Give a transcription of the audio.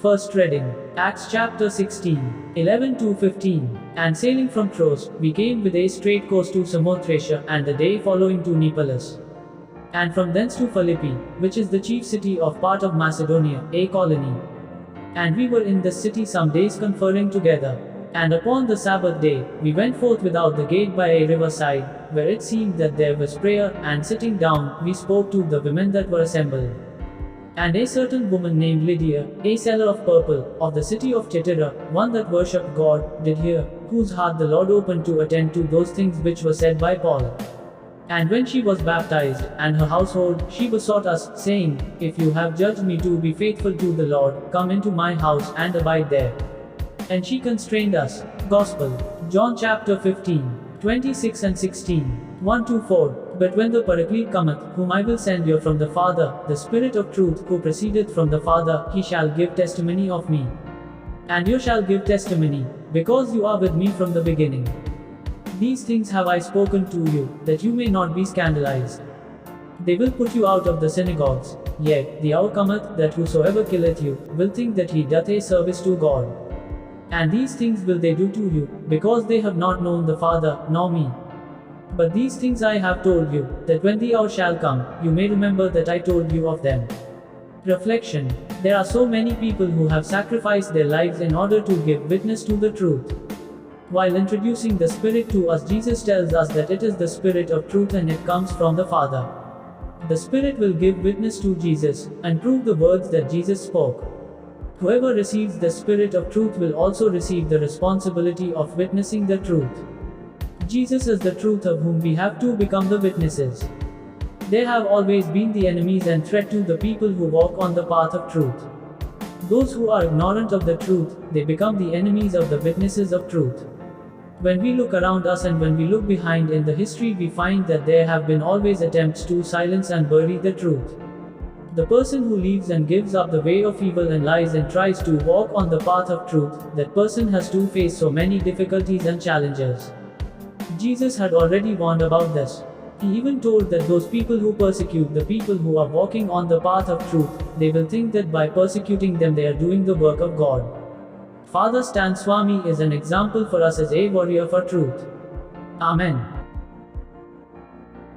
First reading, Acts chapter 16, 11-15. And sailing from Troas, we came with a straight course to Samothracia, and the day following to Neapolis. And from thence to Philippi, which is the chief city of part of Macedonia, a colony. And we were in the city some days conferring together. And upon the Sabbath day, we went forth without the gate by a riverside, where it seemed that there was prayer, and sitting down, we spoke to the women that were assembled. And a certain woman named Lydia, a seller of purple, of the city of Thyatira, one that worshipped God, did hear, whose heart the Lord opened to attend to those things which were said by Paul. And when she was baptized, and her household, she besought us, saying, If you have judged me to be faithful to the Lord, come into my house, and abide there. And she constrained us. Gospel, John chapter 15, 26 and 16, 1-4. But when the Paraclete cometh, whom I will send you from the Father, the Spirit of truth, who proceedeth from the Father, he shall give testimony of me. And you shall give testimony, because you are with me from the beginning. These things have I spoken to you, that you may not be scandalized. They will put you out of the synagogues. Yet the hour cometh, that whosoever killeth you, will think that he doth a service to God. And these things will they do to you, because they have not known the Father, nor me. But these things I have told you, that when the hour shall come, you may remember that I told you of them. Reflection. There are so many people who have sacrificed their lives in order to give witness to the truth. While introducing the Spirit to us, Jesus tells us that it is the Spirit of truth and it comes from the Father. The Spirit will give witness to Jesus, and prove the words that Jesus spoke. Whoever receives the Spirit of truth will also receive the responsibility of witnessing the truth. Jesus is the truth of whom we have to become the witnesses. There have always been the enemies and threat to the people who walk on the path of truth. Those who are ignorant of the truth, they become the enemies of the witnesses of truth. When we look around us and when we look behind in the history, we find that there have been always attempts to silence and bury the truth. The person who leaves and gives up the way of evil and lies and tries to walk on the path of truth, that person has to face so many difficulties and challenges. Jesus had already warned about this. He even told that those people who persecute the people who are walking on the path of truth, they will think that by persecuting them they are doing the work of God. Father Stan Swami is an example for us as a warrior for truth. Amen.